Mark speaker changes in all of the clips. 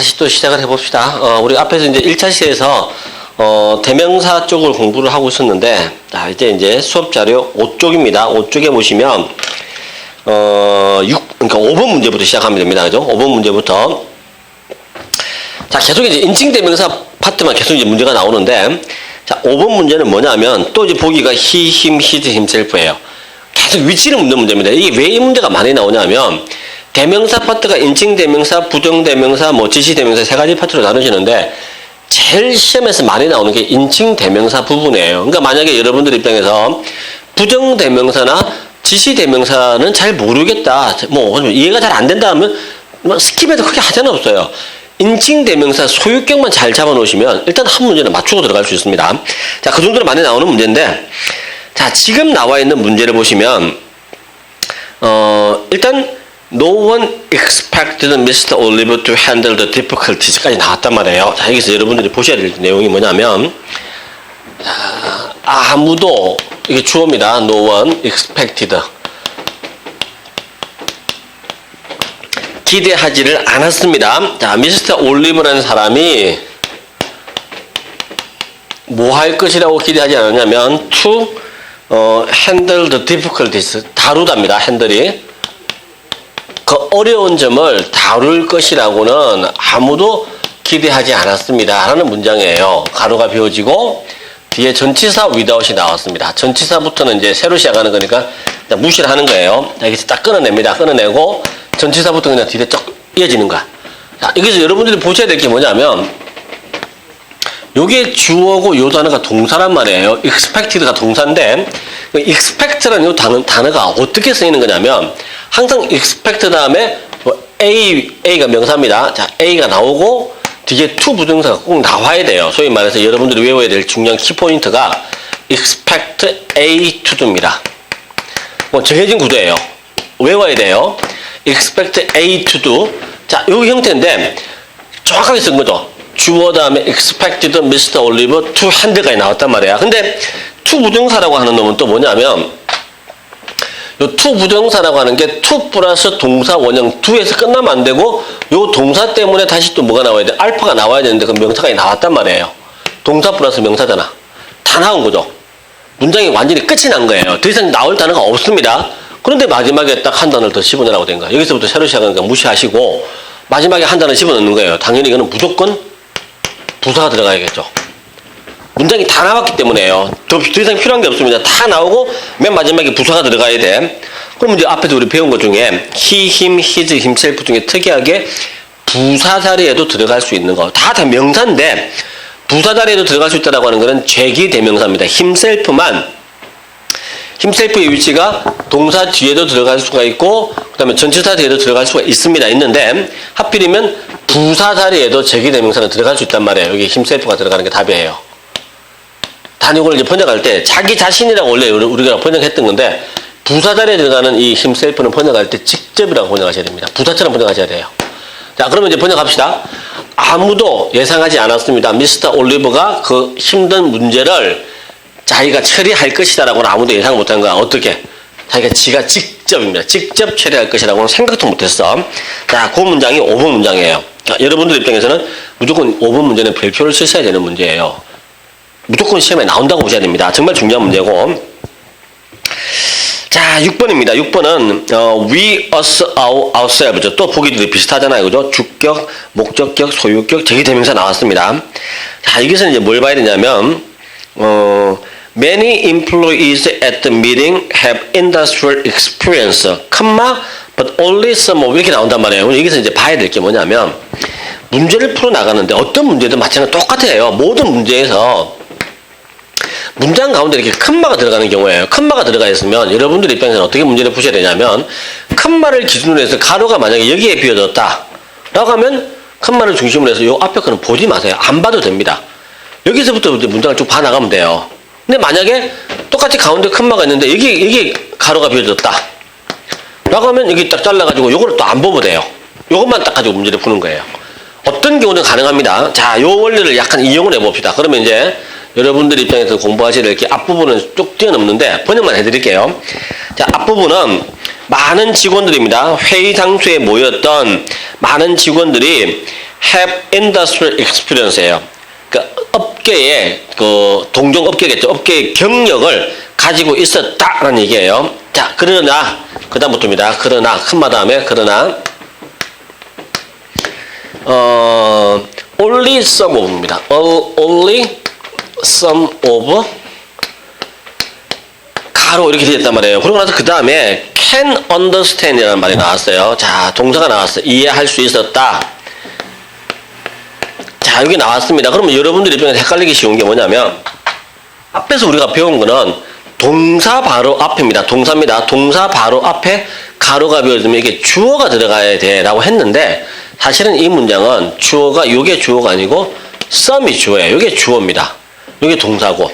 Speaker 1: 다시 또 시작을 해봅시다. 우리 앞에서 이제 1차 시에서 대명사 쪽을 공부를 하고 있었는데, 이제 수업 자료 5쪽입니다. 5쪽에 보시면, 그러니까 5번 문제부터 시작하면 됩니다. 그죠? 5번 문제부터. 자, 계속 이제 인칭 대명사 파트만 계속 이제 문제가 나오는데, 자, 5번 문제는 뭐냐면, 또 이제 보기가 he, him, his, himself예요. 계속 위치를 묻는 문제입니다. 이게 왜 이 문제가 많이 나오냐면, 대명사 파트가 인칭 대명사, 부정 대명사, 지시 대명사 세 가지 파트로 나누시는데 제일 시험에서 많이 나오는 게 인칭 대명사 부분이에요. 그러니까 만약에 여러분들 입장에서 부정 대명사나 지시 대명사는 잘 모르겠다, 이해가 잘 안 된다 하면 스킵해도 크게 하자는 없어요. 인칭 대명사 소유격만 잘 잡아 놓으시면 일단 한 문제는 맞추고 들어갈 수 있습니다. 자, 그 정도로 많이 나오는 문제인데, 자, 지금 나와 있는 문제를 보시면 일단 No one expected Mr. Oliver to handle the difficulties까지 나왔단 말이에요. 자, 여기서 여러분들이 보셔야 될 내용이 뭐냐면, 아무도, 이게 주어입니다. No one expected. 기대하지를 않았습니다. 자, Mr. Oliver라는 사람이 뭐 할 것이라고 기대하지 않았냐면, to handle the difficulties. 다루답니다. 핸들이. 그 어려운 점을 다룰 것이라고는 아무도 기대하지 않았습니다. 라는 문장이에요. 가로가 비워지고 뒤에 전치사 without이 나왔습니다. 전치사부터는 이제 새로 시작하는 거니까 무시를 하는 거예요. 자, 여기서 딱 끊어냅니다. 끊어내고 전치사부터 그냥 뒤에 쫙 이어지는 거야. 자, 여기서 여러분들이 보셔야 될 게 뭐냐면, 요게 주어고 요 단어가 동사란 말이에요. expected가 동사인데, expect라는 요 단어가 어떻게 쓰이는 거냐면, 항상 expect 다음에 A가 명사입니다. 자, A가 나오고 뒤에 to 부정사가 꼭 나와야 돼요. 소위 말해서 여러분들이 외워야 될 중요한 키포인트가 expect A to do입니다. 정해진 구도예요. 외워야 돼요. expect A to do. 자, 요 형태인데 정확하게 쓴 거죠. 주어 다음에 expected Mr. Oliver to handle까지 나왔단 말이야. 근데 to 부정사라고 하는 놈은 또 뭐냐면, 요 to 부정사라고 하는 게 to 플러스 동사 원형 do에서 끝나면 안 되고, 요 동사 때문에 다시 또 뭐가 나와야 돼? 알파가 나와야 되는데 그 명사가 나왔단 말이에요. 동사 플러스 명사잖아. 다 나온 거죠. 문장이 완전히 끝이 난 거예요. 더 이상 나올 단어가 없습니다. 그런데 마지막에 딱 한 단어를 더 집어넣으라고 된 거예요. 여기서부터 새로 시작하니까 무시하시고 마지막에 한 단어 집어넣는 거예요. 당연히 이거는 무조건 부사가 들어가야겠죠. 문장이 다 나왔기 때문에요. 더 이상 필요한 게 없습니다. 다 나오고 맨 마지막에 부사가 들어가야 돼. 그럼 이제 앞에서 우리 배운 것 중에 he, him, his, himself 중에 특이하게 부사 자리에도 들어갈 수 있는 거. 다 명사인데 부사 자리에도 들어갈 수 있다고 하는 것은 죄기 대명사입니다. himself만, himself의 위치가 동사 뒤에도 들어갈 수가 있고 그 다음에 전치사 뒤에도 들어갈 수가 있는데 하필이면 부사 자리에도 죄기 대명사는 들어갈 수 있단 말이에요. 여기 himself가 들어가는 게 답이에요. 단역을 이제 번역할 때 자기 자신이라고 원래 우리가 번역했던 건데, 부사 자리에 들어가는 이 himself는 번역할 때 직접이라고 번역하셔야 됩니다. 부사처럼 번역하셔야 돼요. 자, 그러면 이제 번역합시다. 아무도 예상하지 않았습니다. 미스터 올리버가 그 힘든 문제를 자기가 처리할 것이다라고는 아무도 예상 못한 거야. 어떻게? 지가 직접입니다. 직접 처리할 것이라고는 생각도 못했어. 자, 그 문장이 5번 문장이에요. 자, 여러분들 입장에서는 무조건 5번 문제는 별표를 쓰셔야 되는 문제예요. 무조건 시험에 나온다고 보셔야 됩니다. 정말 중요한 문제고. 자, 6번입니다. 6번은 we, us, ourselves. 또 보기도 비슷하잖아요. 그죠? 주격, 목적격, 소유격, 제기대명사 나왔습니다. 자, 여기서는 이제 뭘 봐야 되냐면 many employees at the meeting have industrial experience, but only some of, 이렇게 나온단 말이에요. 여기서 이제 봐야 될 게 뭐냐면, 문제를 풀어나가는데 어떤 문제도 마찬가지로 똑같아요. 모든 문제에서 문장 가운데 이렇게 컴마가 들어가는 경우에요. 컴마가 들어가 있으면 여러분들 입장에서는 어떻게 문제를 푸셔야 되냐면, 컴마를 기준으로 해서 가로가 만약에 여기에 비어졌다 라고 하면 컴마를 중심으로 해서 요 앞에 거는 보지 마세요. 안 봐도 됩니다. 여기서부터 이제 문장을 쭉 봐나가면 돼요. 근데 만약에 똑같이 가운데 컴마가 있는데 여기 가로가 비어졌다 라고 하면 여기 딱 잘라가지고 요거를 또 안 보면 돼요. 요것만 딱 가지고 문제를 푸는 거예요. 어떤 경우는 가능합니다. 자, 요 원리를 약간 이용을 해봅시다. 그러면 이제 여러분들 입장에서 공부하셔야 될 게 앞부분은 쭉 뛰어넘는데 번역만 해드릴게요. 자, 앞부분은 많은 직원들입니다. 회의 장소에 모였던 많은 직원들이 have industrial experience예요. 그러니까 업계에 그 동종 업계겠죠. 업계의 경력을 가지고 있었다라는 얘기예요. 자, 그러나 그다음부터입니다. 그러나 컴마 다음에 그러나 only some of입니다. only some of 가로 이렇게 되었단 말이에요. 그러고 나서 그 다음에 can understand이라는 말이 나왔어요. 자, 동사가 나왔어요. 이해할 수 있었다. 자, 여기 나왔습니다. 그러면 여러분들 입장에서 헷갈리기 쉬운 게 뭐냐면 앞에서 우리가 배운 거는 동사 바로 앞입니다. 동사입니다. 동사 바로 앞에 가로가 비어있으면 이게 주어가 들어가야 돼 라고 했는데 사실은 이 문장은 주어가 이게 주어가 아니고 some이 주어예요. 이게 주어입니다. 이게 동사고.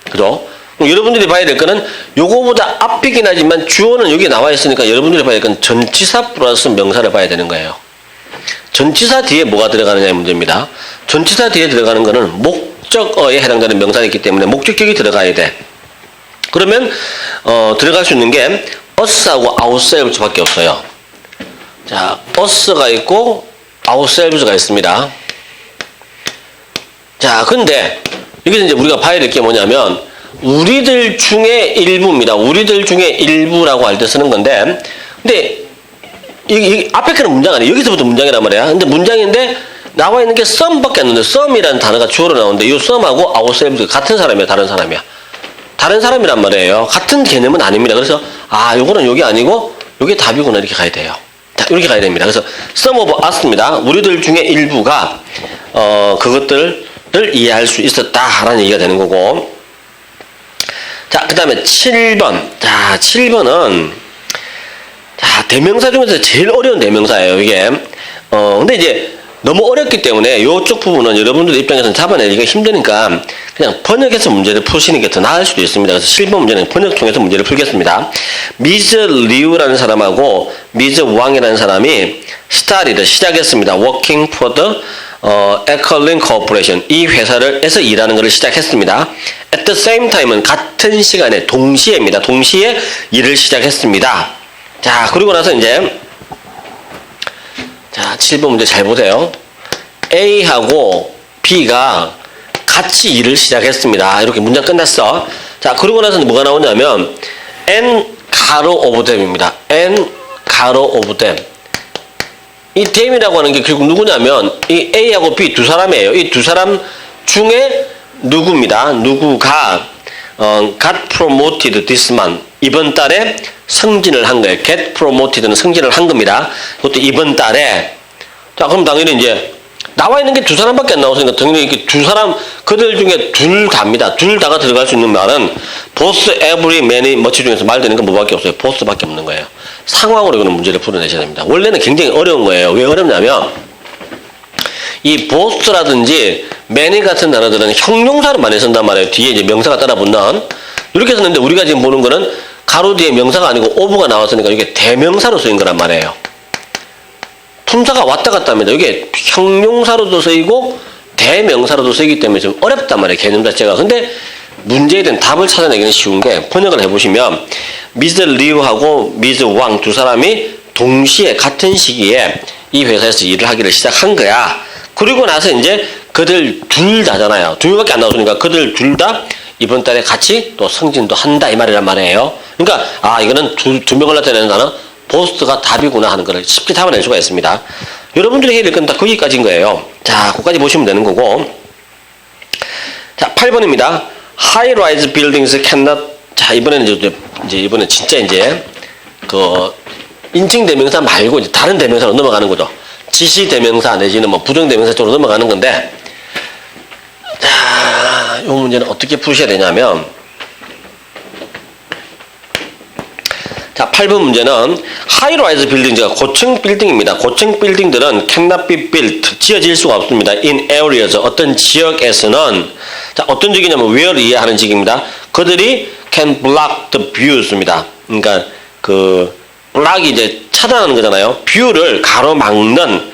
Speaker 1: 그죠? 여러분들이 봐야 될 거는 요거보다 앞이긴 하지만 주어는 여기 나와 있으니까 여러분들이 봐야 될 건 전치사 플러스 명사를 봐야 되는 거예요. 전치사 뒤에 뭐가 들어가느냐의 문제입니다. 전치사 뒤에 들어가는 거는 목적어에 해당되는 명사가 있기 때문에 목적격이 들어가야 돼. 그러면 들어갈 수 있는 게 us하고 ourselves 밖에 없어요. 자, us가 있고 ourselves가 있습니다. 자, 근데 여기서 이제 우리가 봐야 될 게 뭐냐면 우리들 중에 일부입니다. 우리들 중에 일부라고 할 때 쓰는 건데, 근데 이 앞에 거는 문장 아니에요. 여기서부터 문장이란 말이야. 근데 문장인데 나와 있는 게 some밖에 안 나오는데 some이라는 단어가 주어로 나오는데 이 some하고 ourselves 같은 사람이야, 다른 사람이야. 다른 사람이란 말이에요. 같은 개념은 아닙니다. 그래서 요거는 여기 아니고 여기 답이구나 이렇게 가야 돼요. 자, 이렇게 가야 됩니다. 그래서 some of us입니다. 우리들 중에 일부가 그것들을 이해할 수 있었다라는 얘기가 되는 거고. 자, 그 다음에 7번. 자, 7번은, 자, 대명사 중에서 제일 어려운 대명사예요, 이게. 근데 이제 너무 어렵기 때문에 이쪽 부분은 여러분들 입장에서는 잡아내기가 힘드니까 그냥 번역해서 문제를 푸시는 게 더 나을 수도 있습니다. 그래서 7번 문제는 번역 통해서 문제를 풀겠습니다. 미즈 리우라는 사람하고 미즈 왕이라는 사람이 started, 시작했습니다. working for the Echelon Corporation. 이 회사에서 일하는 것을 시작했습니다. At the same time은 같은 시간에 동시에입니다. 동시에 일을 시작했습니다. 자, 그리고 나서 이제 자, 7번 문제 잘 보세요. A하고 B가 같이 일을 시작했습니다. 이렇게 문장 끝났어. 자, 그러고 나서 뭐가 나오냐면 N 가로 of them입니다. N 가로 of them. 이 them이라고 하는 게 결국 누구냐면 이 A하고 B 두 사람이에요. 이 두 사람 중에 누구입니다. 누구가 got promoted this month. 이번 달에 승진을 한 거예요. get promoted는 승진을 한 겁니다. 그것도 이번 달에. 자, 그럼 당연히 이제 나와 있는 게 두 사람밖에 안 나오니까 당연히 이렇게 두 사람 그들 중에 둘 다입니다. 둘 다가 들어갈 수 있는 말은 both, every, many, much 중에서 말되는 건 뭐밖에 없어요. both밖에 없는 거예요. 상황으로 이거는 문제를 풀어내셔야 됩니다. 원래는 굉장히 어려운 거예요. 왜 어렵냐면 이 both라든지 many 같은 단어들은 형용사로 많이 쓴단 말이에요. 뒤에 이제 명사가 따라 붙는 이렇게 썼는데 우리가 지금 보는 거는 가로 뒤에 명사가 아니고 of가 나왔으니까 이게 대명사로 쓰인 거란 말이에요. 품사가 왔다 갔다 합니다. 이게 형용사로도 쓰이고 대명사로도 쓰이기 때문에 좀 어렵단 말이에요. 개념 자체가. 근데 문제에 대한 답을 찾아내기는 쉬운 게 번역을 해보시면 미즈 리우하고 미즈 왕 두 사람이 동시에 같은 시기에 이 회사에서 일을 하기를 시작한 거야. 그리고 나서 이제 그들 둘 다잖아요. 두 명밖에 안 나왔으니까 그들 둘 다 이번 달에 같이 또 승진도 한다 이 말이란 말이에요. 그러니까 이거는 두 명을 나타내는 단어 보스가 답이구나 하는 걸 쉽게 잡아낼 수가 있습니다. 여러분들이 해야 될 건 다 거기까지인 거예요. 자, 거기까지 보시면 되는 거고. 자, 8번입니다. High-rise buildings cannot. 자, 이번에는 이번에 진짜 이제 그 인칭 대명사 말고 이제 다른 대명사로 넘어가는 거죠. 지시 대명사 내지는 뭐 부정 대명사 쪽으로 넘어가는 건데. 자, 이 문제는 어떻게 푸셔야 되냐면. 자, 8번 문제는 high-rise building가 고층 빌딩입니다. 고층 빌딩들은 cannot be built, 지어질 수가 없습니다. in areas, 어떤 지역에서는. 자, 어떤 지역이냐면 where 이해하는 지역입니다. 그들이 can block the views입니다. 그러니까 그 block이 이제 차단하는 거잖아요. view를 가로막는.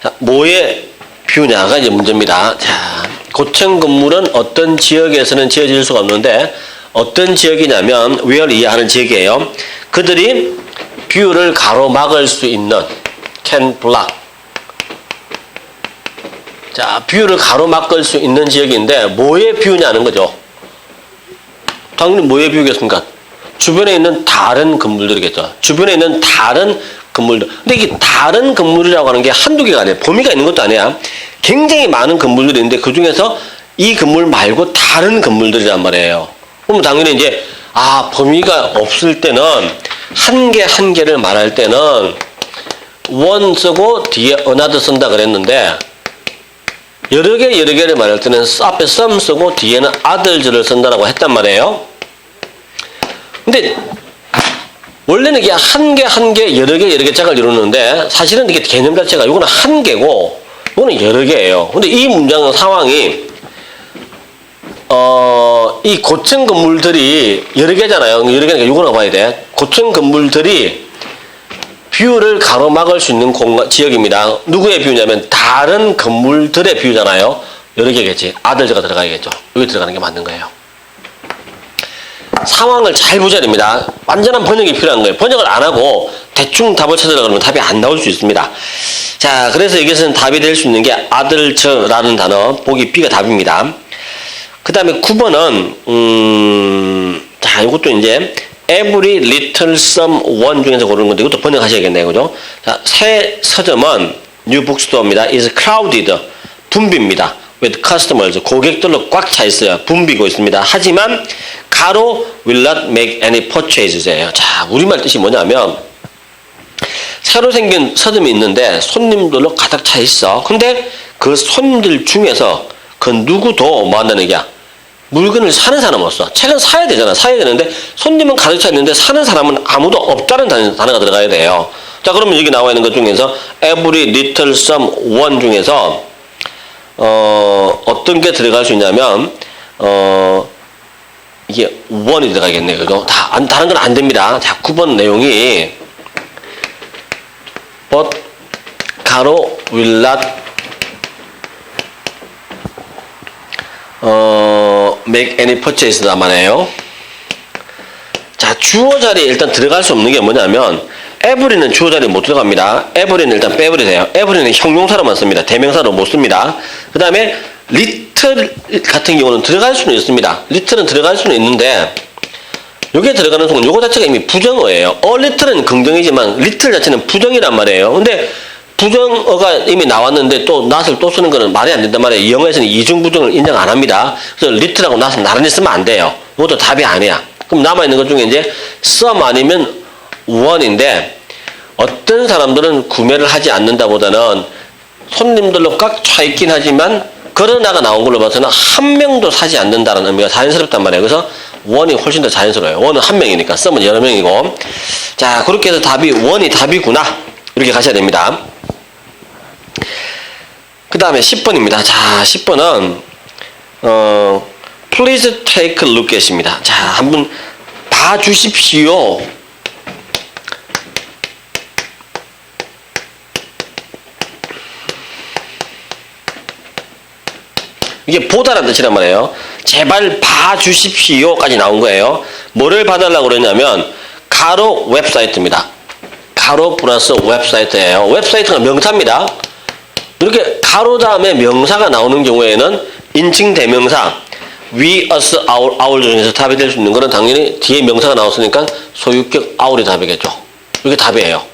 Speaker 1: 자, 뭐의 view냐가 이제 문제입니다. 자, 고층 건물은 어떤 지역에서는 지어질 수가 없는데 어떤 지역이냐면 where 이해하는 지역이에요. 그들이 뷰를 가로막을 수 있는 can block 자, 뷰를 가로막을 수 있는 지역인데 뭐의 뷰냐는 거죠. 당연히 뭐의 뷰겠습니까? 주변에 있는 다른 건물들이겠죠. 주변에 있는 다른 건물들. 근데 이게 다른 건물이라고 하는 게 한두 개가 아니에요. 범위가 있는 것도 아니야. 굉장히 많은 건물들이 있는데 그 중에서 이 건물 말고 다른 건물들이란 말이에요. 그럼 당연히 이제 범위가 없을 때는 한 개 한 개를 말할 때는 one 쓰고 뒤에 another 쓴다 그랬는데 여러 개를 말할 때는 앞에 some 쓰고 뒤에는 others를 쓴다라고 했단 말이에요. 근데 원래는 이게 한 개 여러 개 짝을 이루는데 사실은 이게 개념 자체가 이거는 한 개고 이거는 여러 개예요. 근데 이 문장 상황이 이 고층 건물들이 여러 개잖아요. 여러 개니까 이거나 봐야 돼. 고층 건물들이 뷰를 가로막을 수 있는 지역입니다. 누구의 뷰냐면 다른 건물들의 뷰잖아요. 여러 개겠지. 아들즈가 들어가야겠죠. 여기 들어가는 게 맞는 거예요. 상황을 잘 보셔야 됩니다. 완전한 번역이 필요한 거예요. 번역을 안 하고 대충 답을 찾으려고 그러면 답이 안 나올 수 있습니다. 자, 그래서 여기서는 답이 될 수 있는 게 아들즈라는 단어, 보기 B가 답입니다. 그 다음에 9번은 자, 이것도 이제 every little some one 중에서 고르는 건데 이것도 번역하셔야겠네요. 그죠? 자, 새 서점은 new bookstore입니다. is crowded. 붐빕니다. with customers. 고객들로 꽉 차 있어요. 붐비고 있습니다. 하지만 가로 will not make any purchases예요. 자, 우리말 뜻이 뭐냐면 새로 생긴 서점이 있는데 손님들로 가득 차 있어. 근데 그 손님들 중에서 그 누구도 뭐 한다는 얘기야? 물건을 사는 사람은 없어. 책은 사야 되잖아. 사야 되는데 손님은 가득 차 있는데 사는 사람은 아무도 없다는 단어가 들어가야 돼요. 자, 그러면 여기 나와 있는 것 중에서 every little some one 중에서 어떤 게 들어갈 수 있냐면 이게 one이 들어가겠네요. 그죠? 다른 건 안 됩니다. 자, 9번 내용이 but 가로 will not make any purchase란 말이에요. 자, 주어 자리에 일단 들어갈 수 없는 게 뭐냐면 every는 주어 자리에 못 들어갑니다. every는 일단 빼버리세요. every는 형용사로만 씁니다. 대명사로 못 씁니다. 그 다음에 little 같은 경우는 들어갈 수는 있습니다. little은 들어갈 수는 있는데 여기에 들어가는 순간 요거 자체가 이미 부정어예요. little은 긍정이지만 little 자체는 부정이란 말이에요. 근데 부정어가 이미 나왔는데 또 not을 또 쓰는 거는 말이 안 된단 말이에요. 영어에서는 이중부정을 인정 안 합니다. 그래서 little하고 not을 나란히 쓰면 안 돼요. 이것도 답이 아니야. 그럼 남아있는 것 중에 이제 some 아니면 one인데 어떤 사람들은 구매를 하지 않는다 보다는 손님들로 꽉 차 있긴 하지만 그러나가 나온 걸로 봐서는 한 명도 사지 않는다는 의미가 자연스럽단 말이에요. 그래서 one이 훨씬 더 자연스러워요. one은 한 명이니까 some은 여러 명이고. 자, 그렇게 해서 답이 one이 답이구나. 이렇게 가셔야 됩니다. 그 다음에 10번입니다. 자, 10번은 Please take a look at입니다. 자, 한번 봐주십시오. 이게 보다라는 뜻이란 말이에요. 제발 봐주십시오까지 나온 거예요. 뭐를 봐달라고 그러냐면 가로 웹사이트입니다. 가로 플러스 웹사이트예요. 웹사이트가 명사입니다. 이렇게 가로 다음에 명사가 나오는 경우에는 인칭 대명사 we, us, our 중에서 답이 될 수 있는 거는 당연히 뒤에 명사가 나왔으니까 소유격 our이 답이겠죠. 이게 답이에요.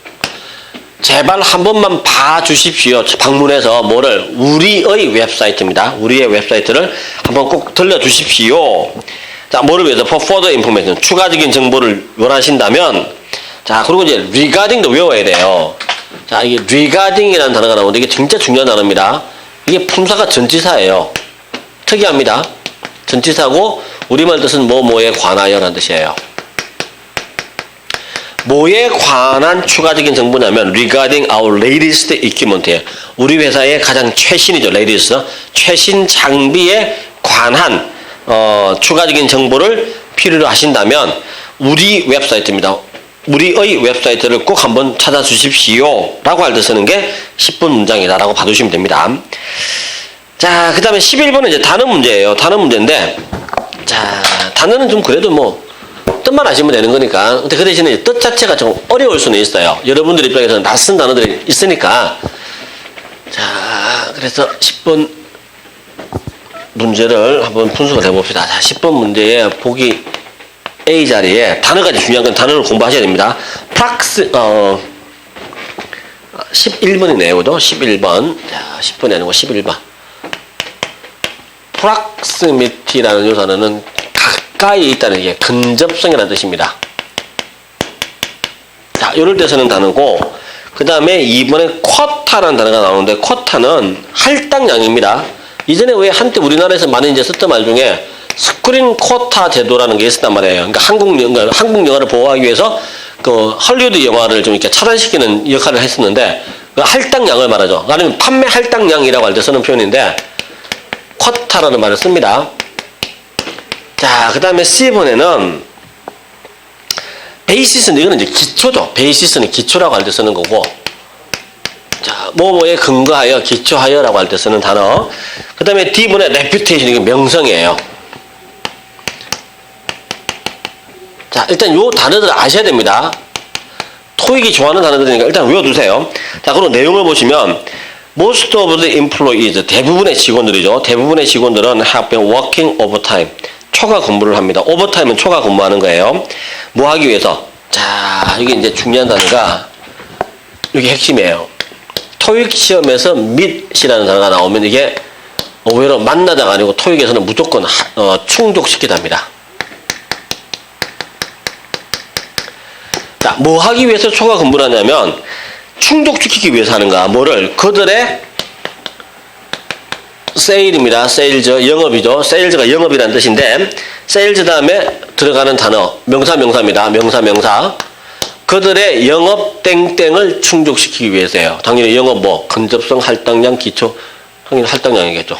Speaker 1: 제발 한 번만 봐주십시오. 방문해서 뭐를? 우리의 웹사이트입니다. 우리의 웹사이트를 한번 꼭 들려주십시오. 자, 뭐를 위해서? For further information. 추가적인 정보를 원하신다면 자, 그리고 이제 regarding도 외워야 돼요. 자, 이게 regarding이라는 단어가 나오는데 이게 진짜 중요한 단어입니다. 이게 품사가 전치사예요. 특이합니다. 전치사고 우리말 뜻은 뭐뭐에 관하여라는 뜻이에요. 뭐에 관한 추가적인 정보냐면 regarding our latest equipment예요. 우리 회사의 가장 최신이죠. latest. 최신 장비에 관한 추가적인 정보를 필요로 하신다면 우리 웹사이트입니다. 우리의 웹사이트를 꼭 한번 찾아주십시오 라고 할 때 쓰는 게 10번 문장이다 라고 봐두시면 됩니다. 자, 그 다음에 11번은 이제 단어 문제예요. 단어 문제인데 자, 단어는 좀 그래도 뭐 뜻만 아시면 되는 거니까. 근데 그 대신에 뜻 자체가 좀 어려울 수는 있어요. 여러분들 입장에서는 낯선 단어들이 있으니까. 자, 그래서 10번 문제를 한번 분석을 해봅시다. 자, 10번 문제에 보기 A 자리에 단어가 중요한 건 단어를 공부하셔야 됩니다. 11번이네요. 그죠? 11번. 자, 10번이 아니고 11번. proximity라는 요 단어는 가까이 있다는 게 근접성이라는 뜻입니다. 자, 요럴 때 쓰는 단어고, 그 다음에 2번에 쿼타라는 단어가 나오는데, 쿼타는 할당량입니다. 이전에 왜 한때 우리나라에서 많이 이제 썼던 말 중에 스크린 쿼타 제도라는 게 있었단 말이에요. 그러니까 한국 영화를 보호하기 위해서 그 헐리우드 영화를 좀 이렇게 차단시키는 역할을 했었는데, 그 할당량을 말하죠. 아니면 판매 할당량이라고 할 때 쓰는 표현인데, 쿼타라는 말을 씁니다. 자, 그 다음에 C번에는 베이시스는 이거는 이제 기초죠. 베이시스는 기초라고 할 때 쓰는 거고, 자, 뭐뭐에 근거하여, 기초하여라고 할 때 쓰는 단어. 그 다음에 D번에 reputation, 이게 명성이에요. 자, 일단 요 단어들을 아셔야 됩니다. 토익이 좋아하는 단어들이니까 일단 외워두세요. 자, 그럼 내용을 보시면 most of the employees, 대부분의 직원들이죠. 대부분의 직원들은 have been working overtime. 초과 근무를 합니다. 오버타임은 초과 근무하는 거예요. 뭐 하기 위해서? 자, 이게 이제 중요한 단어가 이게 핵심이에요. 토익 시험에서 meet이라는 단어가 나오면 이게 오히려 만나다가 아니고 토익에서는 무조건 충족시키답니다. 자, 뭐 하기 위해서 초과 근무를 하냐면 충족시키기 위해서 하는가? 뭐를? 그들의 세일입니다. 세일즈, 영업이죠. 세일즈가 영업이라는 뜻인데, 세일즈 다음에 들어가는 단어, 명사입니다. 명사. 그들의 영업 땡땡을 충족시키기 위해서예요. 당연히 영업 뭐, 근접성, 할당량, 기초, 당연히 할당량이겠죠.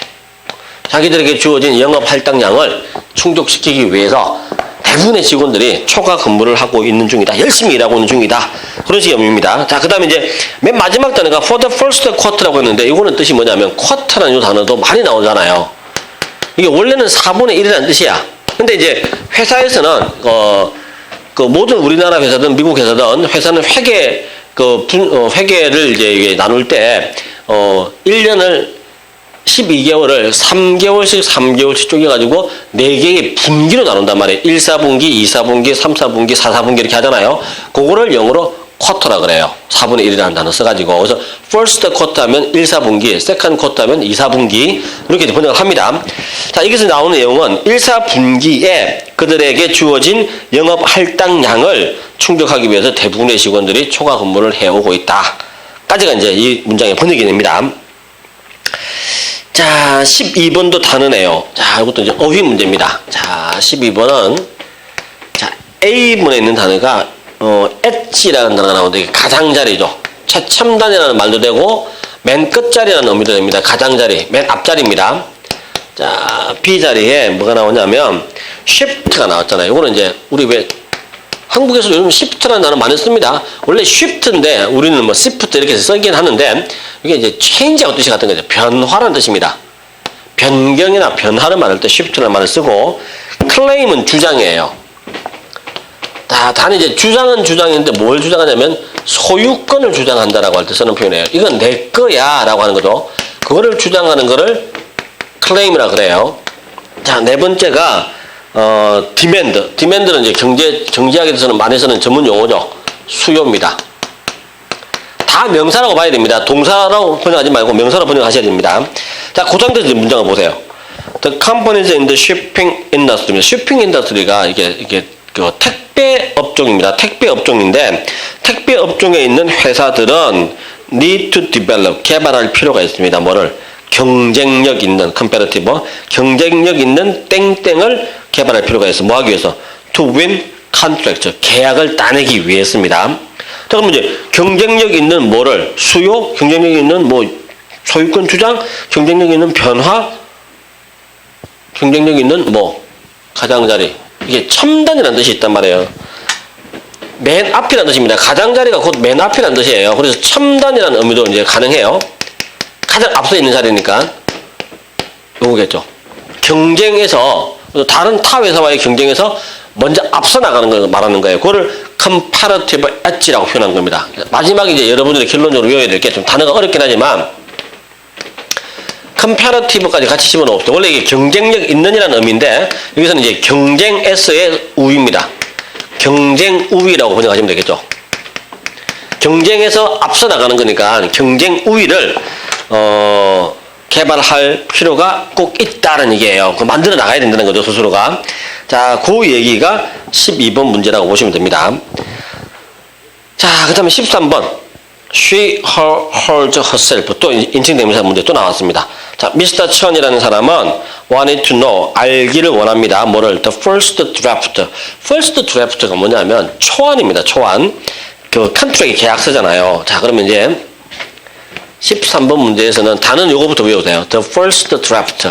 Speaker 1: 자기들에게 주어진 영업 할당량을 충족시키기 위해서 대부분의 직원들이 초과 근무를 하고 있는 중이다. 열심히 일하고 있는 중이다. 그런 식의 의미입니다. 자, 그 다음에 이제 맨 마지막 단어가 for the first quarter라고 했는데, 이거는 뜻이 뭐냐면 quarter라는 이 단어도 많이 나오잖아요. 이게 원래는 4분의 1이라는 뜻이야. 근데 이제 회사에서는 그 모든 우리나라 회사든 미국 회사든 회사는 회계를 이제 나눌 때 1년을 12개월을 3개월씩 쪼개가지고 4개의 분기로 나눈단 말이에요. 1, 4분기, 2, 4분기, 3, 4분기, 4, 4분기 이렇게 하잖아요. 그거를 영어로 쿼터라 그래요. 4분의 1이라는 단어 써가지고. 그래서 first quarter 하면 1, 4분기, second quarter 하면 2, 4분기 이렇게 번역을 합니다. 자, 여기서 나오는 내용은 1, 4분기에 그들에게 주어진 영업 할당량을 충족하기 위해서 대부분의 직원들이 초과 근무를 해오고 있다. 까지가 이제 이 문장의 번역이 됩니다. 자, 12번도 단어네요. 자, 이것도 이제 어휘 문제입니다. 자, 12번은, 자, A문에 있는 단어가, 엣지라는 단어가 나오는데, 가장자리죠. 최첨단이라는 말도 되고, 맨 끝자리라는 의미도 됩니다. 가장자리, 맨 앞자리입니다. 자, B자리에 뭐가 나오냐면, shift가 나왔잖아요. 이거는 이제, 우리 왜, 한국에서 요즘 시프트라는 단어 많이 씁니다. 원래 쉬프트인데 우리는 뭐 시프트 이렇게 쓰긴 하는데 이게 이제 체인지하고 뜻이 같은 거죠. 변화라는 뜻입니다. 변경이나 변화를 말할 때 쉬프트라는 말을 쓰고, 클레임은 주장이에요. 단 이제 주장은 주장인데 뭘 주장하냐면 소유권을 주장한다라고 할 때 쓰는 표현이에요. 이건 내 거야 라고 하는 거죠. 그거를 주장하는 거를 클레임이라 그래요. 자, 네 번째가 디맨드. 디맨드는 이제 경제학에 대해서는 많이 쓰는 전문 용어죠. 수요입니다. 다 명사라고 봐야 됩니다. 동사라고 번역하지 말고 명사로 번역하셔야 됩니다. 자, 고장된 문장을 보세요. The companies in the shipping industry. shipping industry가 이게 그 택배 업종입니다. 택배 업종인데, 택배 업종에 있는 회사들은 need to develop, 개발할 필요가 있습니다. 뭐를? 경쟁력 있는, competitive, 경쟁력 있는 땡땡을 개발할 필요가 있어. 뭐 하기 위해서? To win contract, 계약을 따내기 위해서입니다. 자, 그럼 이제 경쟁력 있는 뭐를? 수요? 경쟁력 있는 뭐 소유권 주장? 경쟁력 있는 변화? 경쟁력 있는 뭐 가장자리. 이게 첨단이라는 뜻이 있단 말이에요. 맨 앞이라는 뜻입니다. 가장자리가 곧 맨 앞이라는 뜻이에요. 그래서 첨단이라는 의미도 이제 가능해요. 가장 앞서 있는 자리니까 요거겠죠. 경쟁에서 다른 타 회사와의 경쟁에서 먼저 앞서 나가는 걸 말하는 거예요. 그거를 comparative edge라고 표현한 겁니다. 마지막에 이제 여러분들이 결론적으로 외워야 될 게 좀 단어가 어렵긴 하지만 comparative까지 같이 집어넣었어요. 원래 이게 경쟁력 있는이라는 의미인데 여기서는 이제 경쟁에서의 우위입니다. 경쟁 우위라고 번역하시면 되겠죠. 경쟁에서 앞서 나가는 거니까 경쟁 우위를 개발할 필요가 꼭 있다는 얘기예요. 그 만들어 나가야 된다는 거죠, 스스로가. 자, 그 얘기가 12번 문제라고 보시면 됩니다. 자, 그 다음에 13번. She holds herself. 또 인칭대명사 문제 또 나왔습니다. 자, 미스터 천이라는 사람은 wanted to know. 알기를 원합니다. 뭐를? The first draft. first draft가 뭐냐면 초안입니다. 초안. 그 컨트랙이 계약서잖아요. 자, 그러면 이제 13번 문제에서는 단어는 요거부터 외우세요. The first draft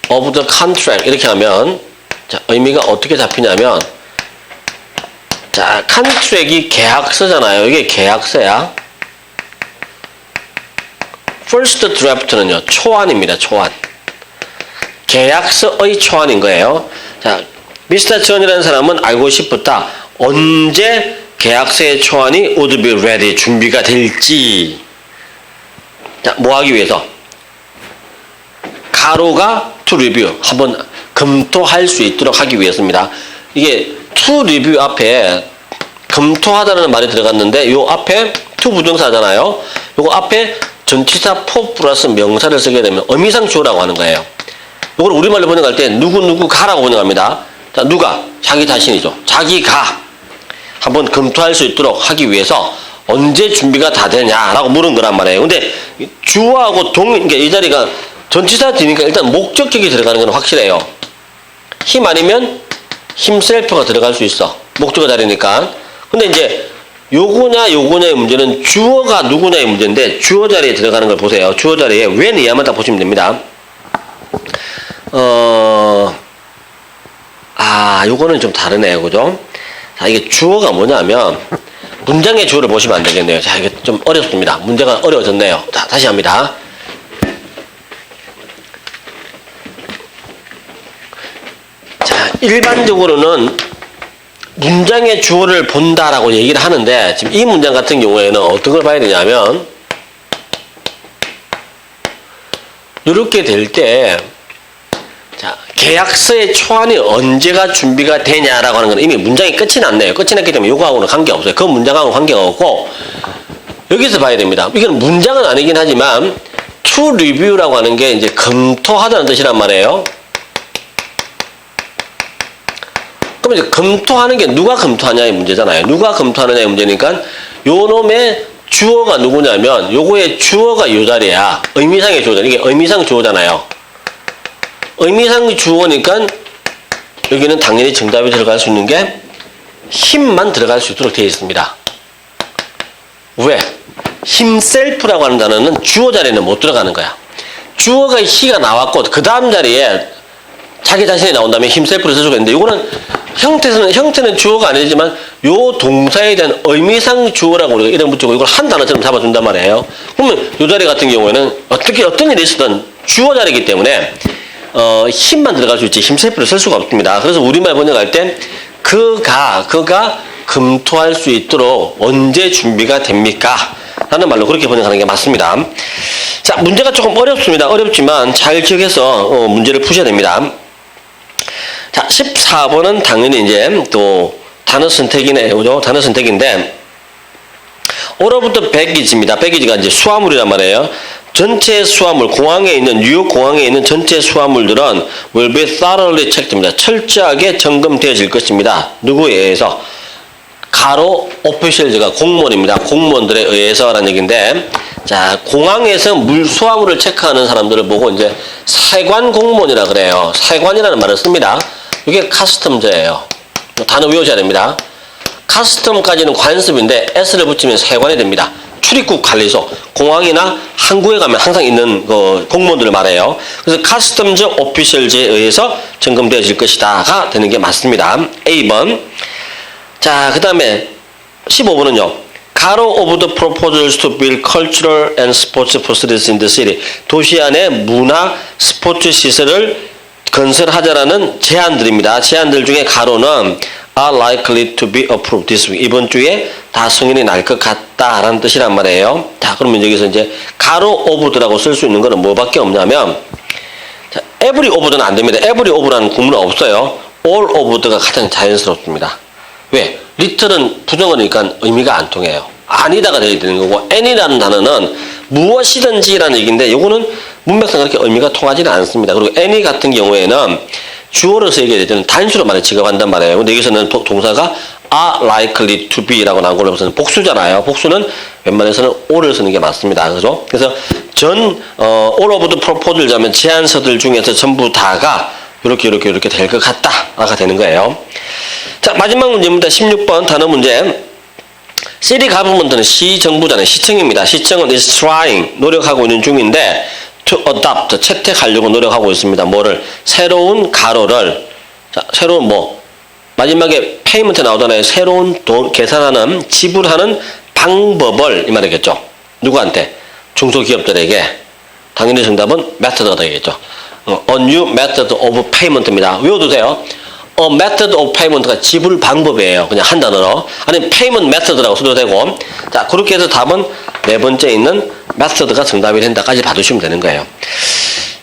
Speaker 1: of the contract. 이렇게 하면 자, 의미가 어떻게 잡히냐면 자, 컨트랙이 계약서잖아요. 이게 계약서야. first draft는요. 초안입니다. 초안. 계약서의 초안인 거예요. 자, 미스터 존이라는 사람은 알고 싶었다. 언제 계약서의 초안이 would be ready, 준비가 될지. 자, 뭐 하기 위해서? 가로가 to review, 한번 검토할 수 있도록 하기 위해서입니다. 이게 to review 앞에 검토하다는 말이 들어갔는데 요 앞에 to 부정사잖아요. 요거 앞에 전치사 for 플러스 명사를 쓰게 되면 의미상 주어라고 하는 거예요. 요걸 우리말로 번역할 때 누구누구가라고 번역합니다. 자, 누가? 자기 자신이죠. 자기가 한번 검토할 수 있도록 하기 위해서 언제 준비가 다 되냐라고 물은 거란 말이에요. 근데 주어하고 그러니까 이 자리가 전치사 뒤니까 일단 목적격이 들어가는 건 확실해요. 힘 아니면 힘셀프가 들어갈 수 있어. 목적어 자리니까. 근데 이제 요거냐의 문제는 주어가 누구냐의 문제인데 주어 자리에 들어가는 걸 보세요. 주어 자리에 when 이하만 딱 보시면 됩니다. 요거는 좀 다르네요. 그죠? 자, 이게 주어가 뭐냐면 문장의 주어를 보시면 안 되겠네요. 자, 이게 좀 어렵습니다. 문제가 어려워졌네요. 자, 다시 합니다. 자, 일반적으로는 문장의 주어를 본다라고 얘기를 하는데 지금 이 문장 같은 경우에는 어떤 걸 봐야 되냐면 이렇게 될 때 자, 계약서의 초안이 언제가 준비가 되냐라고 하는 건 이미 문장이 끝이 났네요. 끝이 났기 때문에 요거하고는 관계없어요. 그 문장하고 관계가 없고 여기서 봐야 됩니다. 이건 문장은 아니긴 하지만 to review라고 하는 게 이제 검토하다는 뜻이란 말이에요. 그럼 이제 검토하는 게 누가 검토하냐의 문제잖아요. 누가 검토하느냐의 문제니까 요 놈의 주어가 누구냐면 요거의 주어가 요 자리야. 의미상의 주어잖아요. 이게 의미상 주어잖아요. 의미상 주어니까 여기는 당연히 정답이 들어갈 수 있는 게 힘만 들어갈 수 있도록 되어 있습니다. 왜? 힘셀프라고 하는 단어는 주어 자리에는 못 들어가는 거야. 주어가 he가 나왔고 그 다음 자리에 자기 자신이 나온다면 힘셀프를 쓸 수가 있는데 이거는 형태는 주어가 아니지만 요 동사에 대한 의미상 주어라고 우리가 이름 붙이고 이걸 한 단어처럼 잡아준단 말이에요. 그러면 요 자리 같은 경우에는 어떤 일이 있었든 주어 자리이기 때문에 힘만 들어갈 수 있지 힘셀프를 쓸 수가 없습니다. 그래서 우리말 번역할 때 그가 검토할 수 있도록 언제 준비가 됩니까? 라는 말로 그렇게 번역하는 게 맞습니다. 자, 문제가 조금 어렵습니다. 어렵지만 잘 기억해서 문제를 푸셔야 됩니다. 자, 14번은 당연히 이제 또 단어 선택이네요. 그죠? 단어 선택인데 오로부터 백이지입니다. 백이지가 이제 수화물이란 말이에요. 전체 수화물, 뉴욕 공항에 있는 전체 수화물들은 will be thoroughly checked입니다. 철저하게 점검되어질 것입니다. 누구에 의해서? 가로 오피셜즈가 공무원입니다. 공무원들에 의해서라는 얘기인데, 자, 공항에서 수화물을 체크하는 사람들을 보고 이제 세관 공무원이라 그래요. 세관이라는 말을 씁니다. 이게 카스텀즈예요. 단어 외우셔야 됩니다. 카스텀까지는 관습인데 S를 붙이면 세관이 됩니다. 출입국 관리소, 공항이나 항구에 가면 항상 있는 그 공무원들을 말해요. 그래서 카스텀즈 오피셜즈에 의해서 점검되어질 것이다가 되는 게 맞습니다. A번. 자, 그 다음에 15번은요. 가로 of the proposals to build cultural and sports facilities in the city. 도시 안에 문화, 스포츠 시설을 건설하자라는 제안들입니다. 제안들 중에 가로는 are likely to be approved this week. 이번 주에 다 승인이 날 것 같다라는 뜻이란 말이에요. 자, 그러면 여기서 이제 가로 of라고 쓸 수 있는 거는 뭐밖에 없냐면, 자, every of는 안 됩니다. every of라는 구문은 없어요. all of가 가장 자연스럽습니다. 왜? little은 부정어니까 의미가 안 통해요. 아니다가 되어야 되는 거고, any라는 단어는 무엇이든지라는 얘기인데, 요거는 문맥상 그렇게 의미가 통하지는 않습니다. 그리고 any 같은 경우에는 주어로서 얘기할 때는 단수로 많이 취급한단 말이에요. 근데 여기서는 동사가 are likely to be라고 나온 걸로 해서는 복수잖아요. 복수는 웬만해서는 all을 쓰는 게 맞습니다. 그죠? 그래서 all of the proposal을 자면 제안서들 중에서 전부 다가 이렇게 될 것 같다가 되는 거예요. 자, 마지막 문제입니다. 16번 단어 문제. city government는 시정부잖아요. 시청입니다. 시청은 is trying, 노력하고 있는 중인데 to adopt, 채택하려고 노력하고 있습니다. 뭐를? 새로운 가로를. 자, 새로운 마지막에 페이먼트 나오잖아요. 새로운 돈, 계산하는, 지불하는 방법을, 이 말이겠죠. 누구한테? 중소기업들에게. 당연히 정답은 method가 되겠죠. A new method of payment입니다. 외워두세요. A method of payment가 지불 방법이에요. 그냥 한 단어로. 아니면 payment method라고 써도 되고. 자, 그렇게 해서 답은 네 번째 있는 method가 정답이 된다까지 봐두시면 되는 거예요.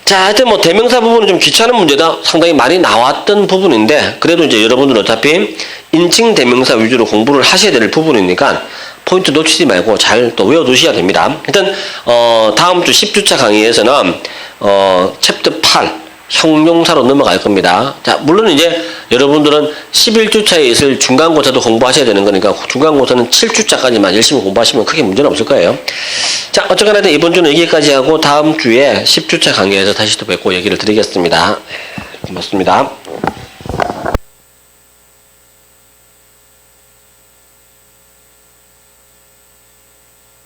Speaker 1: 자, 하여튼 대명사 부분은 좀 귀찮은 문제다. 상당히 많이 나왔던 부분인데, 그래도 이제 여러분들은 어차피 인칭 대명사 위주로 공부를 하셔야 될 부분이니까 포인트 놓치지 말고 잘 또 외워두셔야 됩니다. 일단, 다음 주 10주차 강의에서는, 챕터 8, 형용사로 넘어갈 겁니다. 자, 물론 이제 여러분들은 11주차에 있을 중간고사도 공부하셔야 되는 거니까 중간고사는 7주차까지만 열심히 공부하시면 크게 문제는 없을 거예요. 자, 어쨌거나 이번 주는 여기까지 하고 다음 주에 10주차 강의에서 다시 또 뵙고 얘기를 드리겠습니다. 고맙습니다.